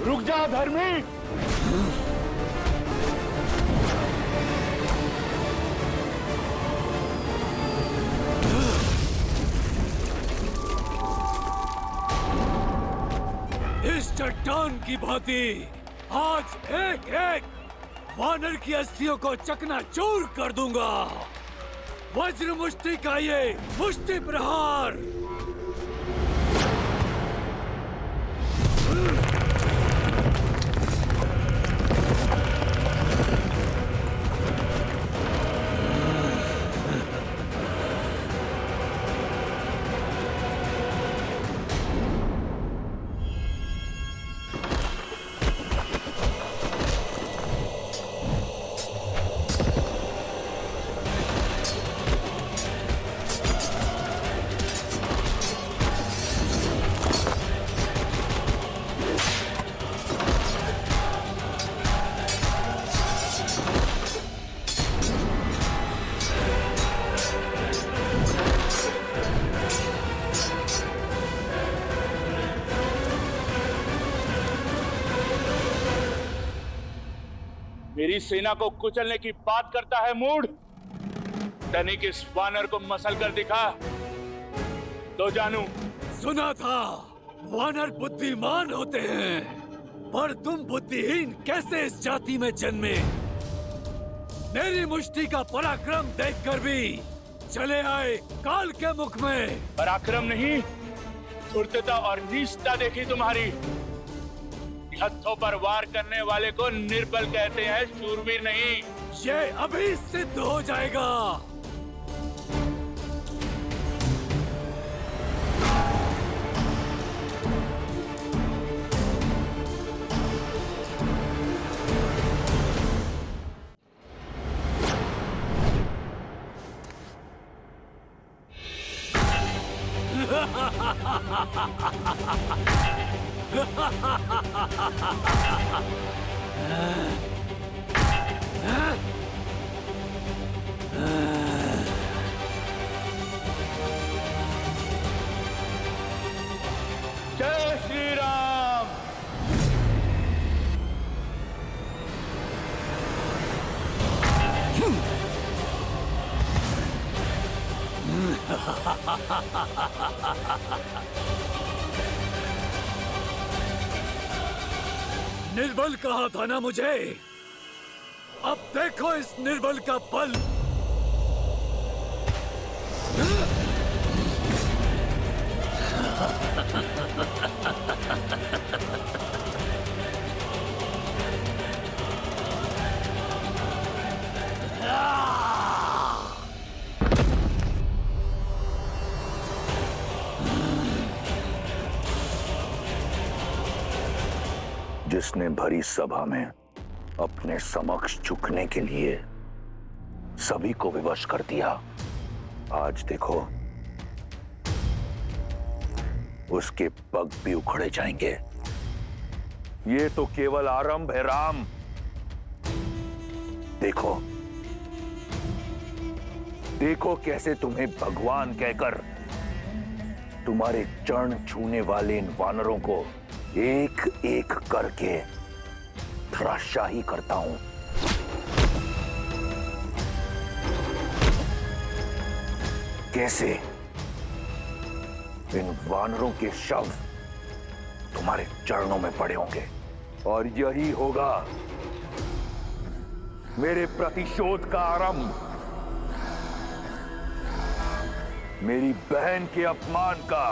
रुक जा धर्मी। इस चट्टान की भांति आज एक एक वानर की अस्थियों को चकनाचूर कर दूंगा। वज्र मुष्टि का ये मुष्टि प्रहार। मेरी सेना को कुचलने की बात करता है मूढ़। तनिक इस वानर को मसल कर दिखा तो जानू। सुना था वानर बुद्धिमान होते हैं, पर तुम बुद्धिहीन कैसे इस जाति में जन्मे? मेरी मुष्टि का पराक्रम देखकर भी चले आए काल के मुख में। पराक्रम नहीं, धूर्तता और नीचता देखी तुम्हारी। हथों पर वार करने वाले को निर्बल कहते हैं, शूरवीर नहीं। ये अभी सिद्ध हो जाएगा। जय श्री राम। निर्बल कहा था ना मुझे? अब देखो इस निर्बल का बल। जिसने भरी सभा में अपने समक्ष झुकने के लिए सभी को विवश कर दिया, आज देखो उसके पग भी उखड़े जाएंगे। ये तो केवल आरंभ है राम। देखो देखो कैसे तुम्हें भगवान कहकर तुम्हारे चरण छूने वाले इन वानरों को एक एक करके धराशाही करता हूं। कैसे इन वानरों के शव तुम्हारे चरणों में पड़े होंगे, और यही होगा मेरे प्रतिशोध का आरंभ, मेरी बहन के अपमान का,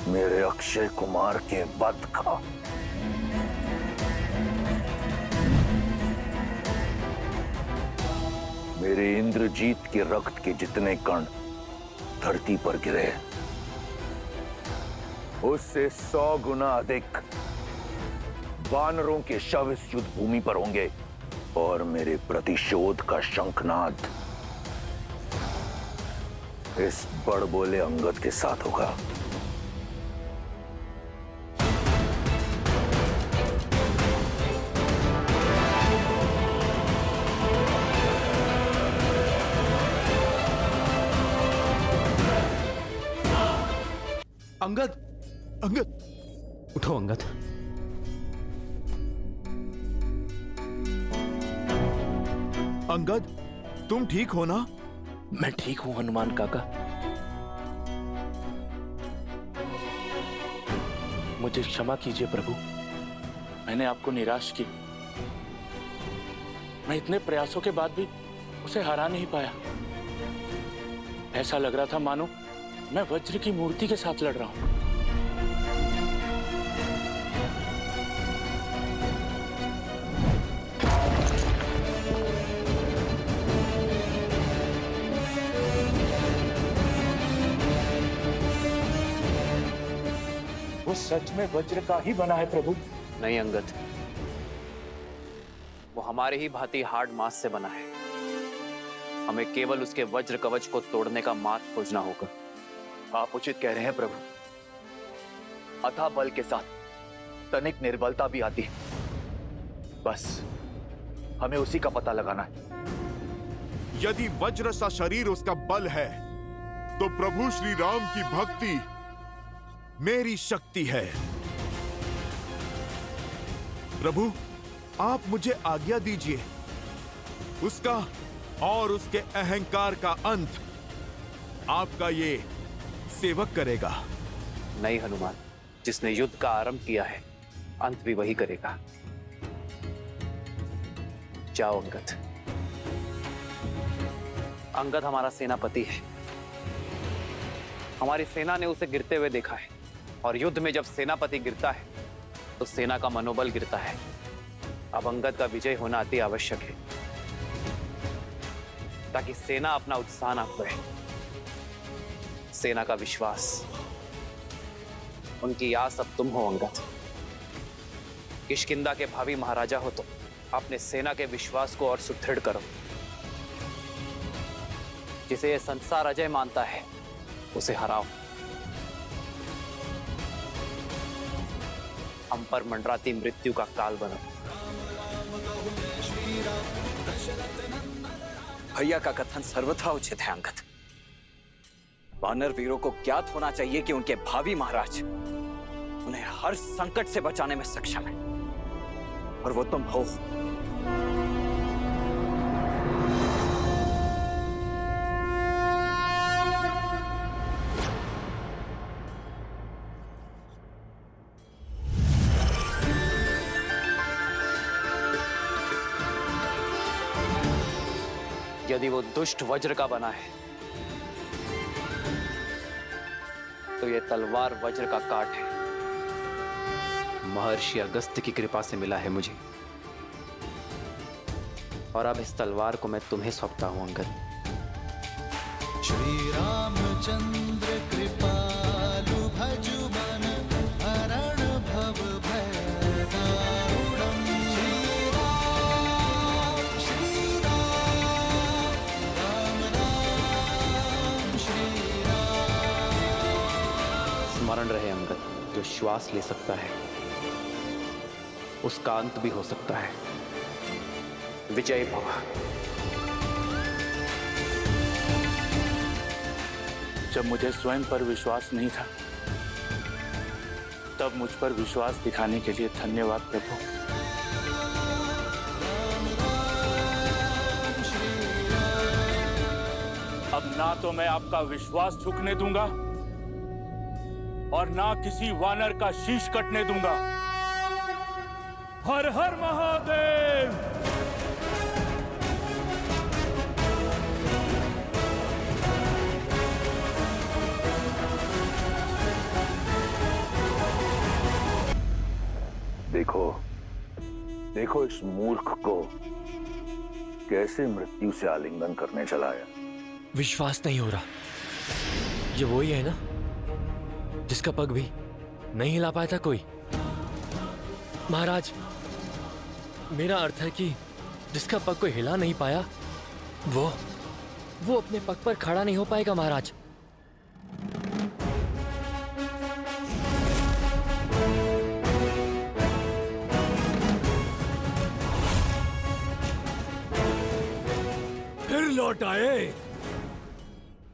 मेरे अक्षय कुमार के वध का। मेरे इंद्रजीत के रक्त के जितने कण धरती पर गिरे, उससे 100 गुना अधिक वानरों के शव इस युद्ध भूमि पर होंगे, और मेरे प्रतिशोध का शंखनाद इस बड़बोले अंगद के साथ होगा। अंगद, अंगद, उठो अंगद। अंगद, तुम ठीक हो ना? मैं ठीक हूं हनुमान काका। मुझे क्षमा कीजिए प्रभु, मैंने आपको निराश की। मैं इतने प्रयासों के बाद भी उसे हरा नहीं पाया। ऐसा लग रहा था मानो मैं वज्र की मूर्ति के साथ लड़ रहा हूं। वो सच में वज्र का ही बना है प्रभु? नहीं अंगद, वो हमारे ही भांति हार्ड मास से बना है। हमें केवल उसके वज्र कवच को तोड़ने का मार्ग खोजना होगा। आप उचित कह रहे हैं प्रभु। अथाह बल के साथ तनिक निर्बलता भी आती है। बस हमें उसी का पता लगाना है। यदि वज्र सा शरीर उसका बल है, तो प्रभु श्री राम की भक्ति मेरी शक्ति है। प्रभु, आप मुझे आज्ञा दीजिए। उसका और उसके अहंकार का अंत आपका ये सेवक करेगा। नहीं हनुमान, जिसने युद्ध का आरंभ किया है, अंत भी वही करेगा। जाओ अंगद। अंगद हमारा सेनापति है। हमारी सेना ने उसे गिरते हुए देखा है, और युद्ध में जब सेनापति गिरता है तो सेना का मनोबल गिरता है। अब अंगद का विजय होना अति आवश्यक है, ताकि सेना अपना उत्साह ना खोए। सेना का विश्वास, उनकी आस अब तुम हो अंगद। किष्किंधा के भावी महाराजा हो तो अपने सेना के विश्वास को और सुदृढ़ करो। जिसे यह संसार अजय मानता है, उसे हराओ। हम पर मंडराती मृत्यु का काल बनो। भैया का कथन सर्वथा उचित है अंगद। वानर वीरों को ज्ञात होना चाहिए कि उनके भावी महाराज उन्हें हर संकट से बचाने में सक्षम है, और वो तुम हो। यदि वो दुष्ट वज्र का बना है, तो ये तलवार वज्र का काट है। महर्षि अगस्त्य की कृपा से मिला है मुझे, और अब इस तलवार को मैं तुम्हें सौंपता हूं अंगद। श्री रामचंद्र कृपालु भजु मन हरण भव भय दारुणम्। श्री राम राम राम श्री राम। स्मरण रहे अंगद, जो श्वास ले सकता है उसका अंत भी हो सकता है। विजय भव। जब मुझे स्वयं पर विश्वास नहीं था, तब मुझ पर विश्वास दिखाने के लिए धन्यवाद प्रभु। अब ना तो मैं आपका विश्वास झुकने दूंगा, और ना किसी वानर का शीश कटने दूंगा। हर हर महादेव। देखो देखो इस मूर्ख को कैसे मृत्यु से आलिंगन करने चलाया। विश्वास नहीं हो रहा। ये वही है ना जिसका पग भी नहीं हिला पाया था कोई? महाराज, मेरा अर्थ है कि जिसका पग कोई हिला नहीं पाया, वो अपने पग पर खड़ा नहीं हो पाएगा महाराज। फिर लौट आए।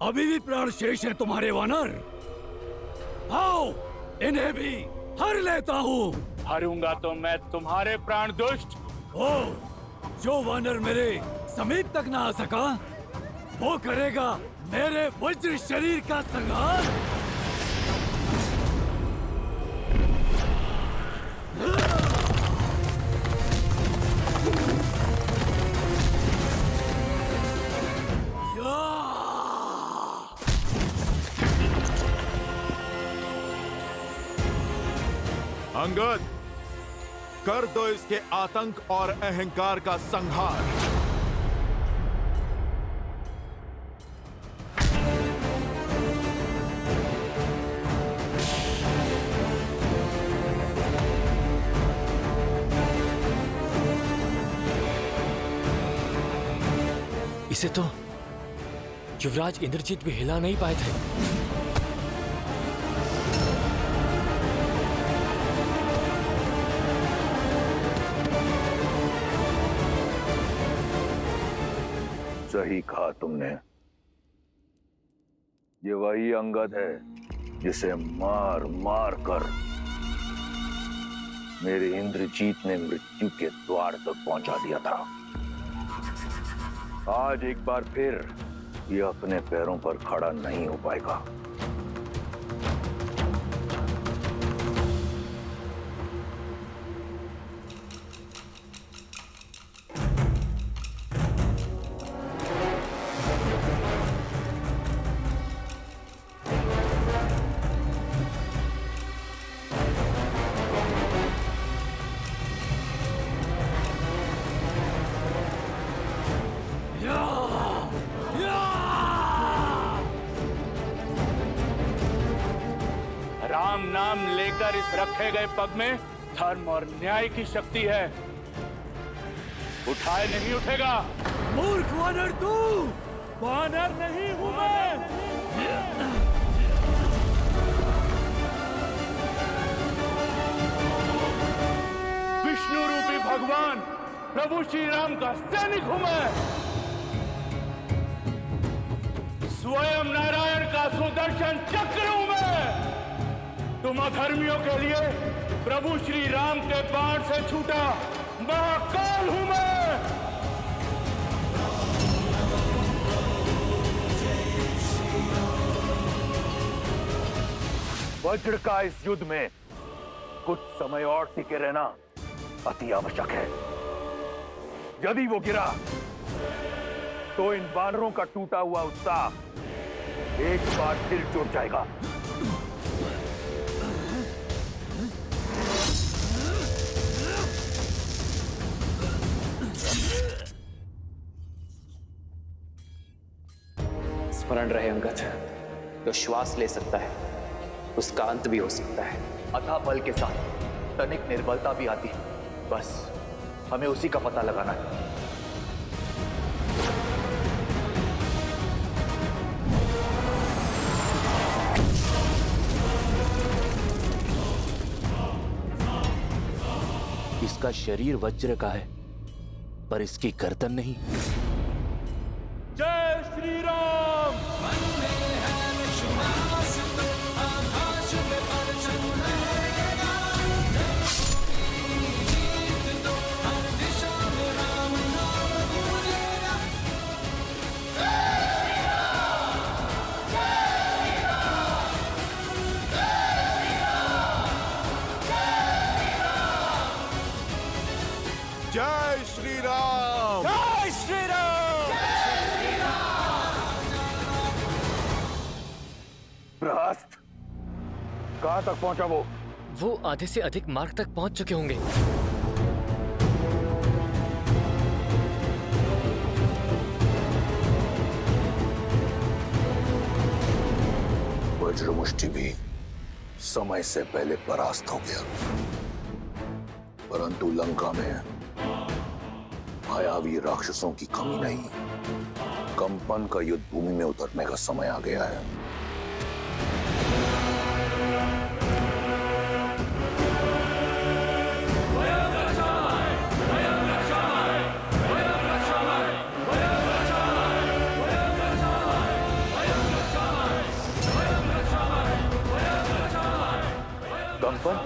अभी भी प्राण शेष है तुम्हारे वानर। आओ, इन्हें भी हर लेता हूँ। हरूंगा तो मैं तुम्हारे प्राण दुष्ट। ओ, जो वानर मेरे समीप तक ना आ सका, वो करेगा मेरे वज्र शरीर का संहार। अंगद, कर दो इसके आतंक और अहंकार का संहार। इसे तो युवराज इंद्रजीत भी हिला नहीं पाए थे। सही कहा तुमने, ये वही अंगद है जिसे मार मार कर मेरे इंद्रजीत ने मृत्यु के द्वार तक पहुंचा दिया था। आज एक बार फिर ये अपने पैरों पर खड़ा नहीं हो पाएगा। राम नाम लेकर इस रखे गए पग में धर्म और न्याय की शक्ति है। उठाए नहीं उठेगा। मूर्ख वानर तू! वानर नहीं हूं मैं। विष्णु रूपी भगवान प्रभु श्री राम का सैनिक हूं मैं। स्वयं नारायण का सुदर्शन चक्र हूं मैं। तुम अधर्मियों के लिए प्रभु श्री राम के बाण से छूटा महाकाल हूं मैं। वज्र का इस युद्ध में कुछ समय और टिके रहना अति आवश्यक है। यदि वो गिरा तो इन वानरों का टूटा हुआ उत्साह एक बार फिर जुट जाएगा। स्मरण रहे अंगद, जो श्वास ले सकता है उसका अंत भी हो सकता है। अथाह बल के साथ तनिक निर्बलता भी आती है। बस हमें उसी का पता लगाना है। इसका शरीर वज्र का है, पर इसकी गर्दन नहीं। जय श्री राम। जय श्री राम। जय श्री राम। बृहस्पति, कहां तक पहुंचा वो आधे से अधिक मार्ग तक पहुंच चुके होंगे। वज्रमुष्टि भी समय से पहले परास्त हो गया, परंतु लंका में मायावी राक्षसों की कमी नहीं। कंपन का युद्ध भूमि में उतरने का समय आ गया है। कंपन,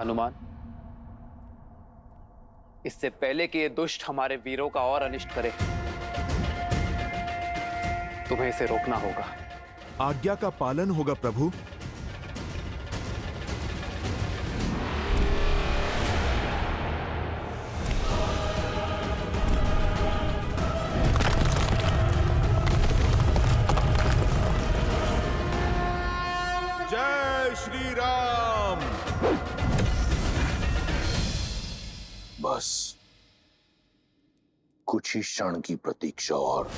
हनुमान, इससे पहले कि ये दुष्ट हमारे वीरों का और अनिष्ट करे, तुम्हें इसे रोकना होगा। आज्ञा का पालन होगा प्रभु। जय श्री राम। बस कुछ ही क्षण की प्रतीक्षा और,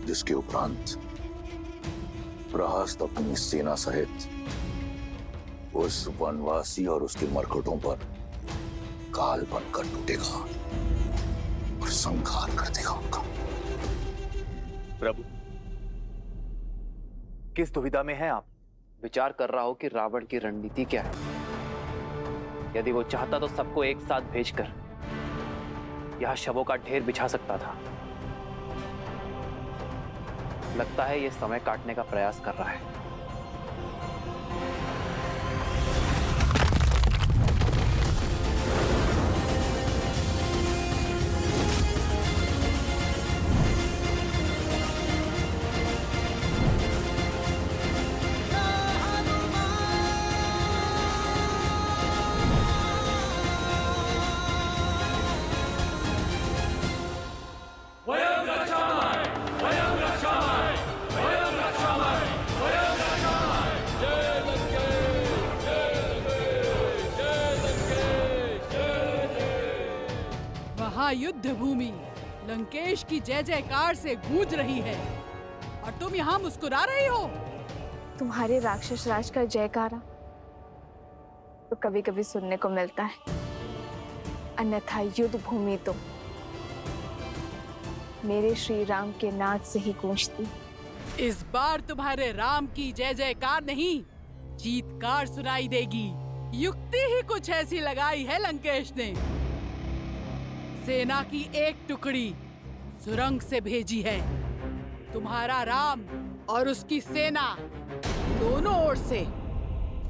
जिसके उपरांत प्रहस्त अपनी सेना सहित उस वनवासी और उसके मरकटों पर काल बनकर टूटेगा और संहार कर देगा उनका। प्रभु, किस दुविधा में हैं आप? विचार कर रहा हो कि रावण की रणनीति क्या है। यदि वो चाहता तो सबको एक साथ भेजकर यहां शवों का ढेर बिछा सकता था। लगता है ये समय काटने का प्रयास कर रहा है। युद्ध भूमि लंकेश की जय जयकार से गूंज रही है और तुम यहाँ मुस्कुरा रही हो। तुम्हारे राक्षस राज का जयकारा तो कभी कभी सुनने को मिलता है, अन्यथा युद्ध भूमि तो मेरे श्री राम के नाद से ही गूंजती। इस बार तुम्हारे राम की जय जयकार नहीं, चीत्कार सुनाई देगी। युक्ति ही कुछ ऐसी लगाई है लंकेश ने। सेना की एक टुकड़ी सुरंग से भेजी है। तुम्हारा राम और उसकी सेना दोनों ओर से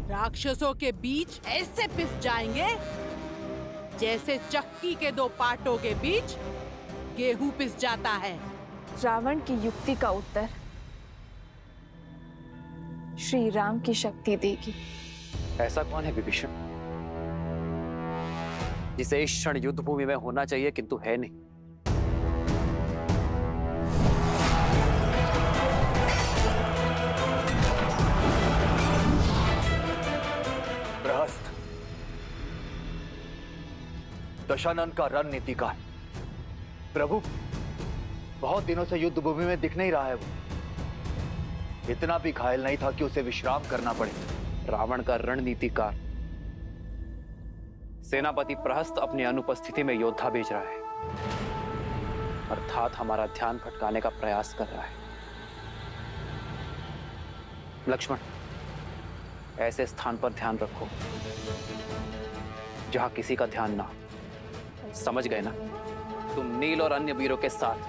राक्षसों के बीच ऐसे पिस जाएंगे जैसे चक्की के दो पाटों के बीच गेहूं पिस जाता है। रावण की युक्ति का उत्तर श्री राम की शक्ति देगी। ऐसा कौन है विभीषण जिसे इस क्षण युद्ध भूमि में होना चाहिए किंतु है नहीं? प्रहस्त दशानन का रणनीतिकार। प्रभु, बहुत दिनों से युद्ध भूमि में दिख नहीं रहा है। वो इतना भी घायल नहीं था कि उसे विश्राम करना पड़े। रावण का रणनीतिकार सेनापति प्रहस्त अपनी अनुपस्थिति में योद्धा भेज रहा है, अर्थात हमारा ध्यान भटकाने का प्रयास कर रहा है। लक्ष्मण, ऐसे स्थान पर ध्यान रखो जहां किसी का ध्यान ना। समझ गए ना? तुम नील और अन्य वीरों के साथ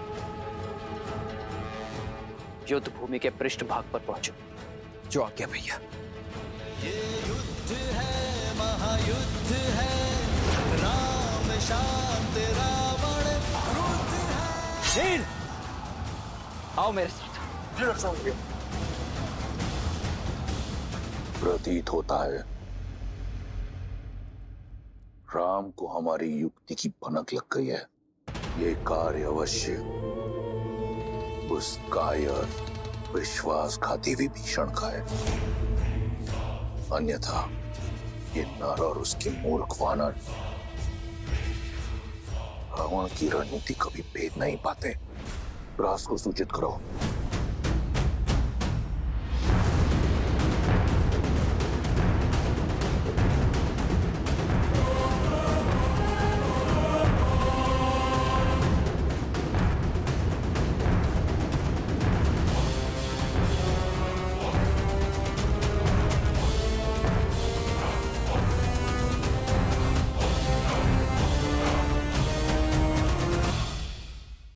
युद्ध भूमि के पृष्ठभाग पर पहुंचो। जो आज्ञा भैया। ये युद्ध है, महायुद्ध है, राम शांत रावण क्रुद्ध है। शेर, आओ मेरे साथ। प्रतीत होता है राम को हमारी युक्ति की भनक लग गई है। ये कार्य अवश्य उस कायर विश्वासघाती विभीषण का है, अन्यथा ये नर और उसके मूर्ख वानर रावण की रणनीति कभी भेद नहीं पाते। प्रहस्त को सूचित करो।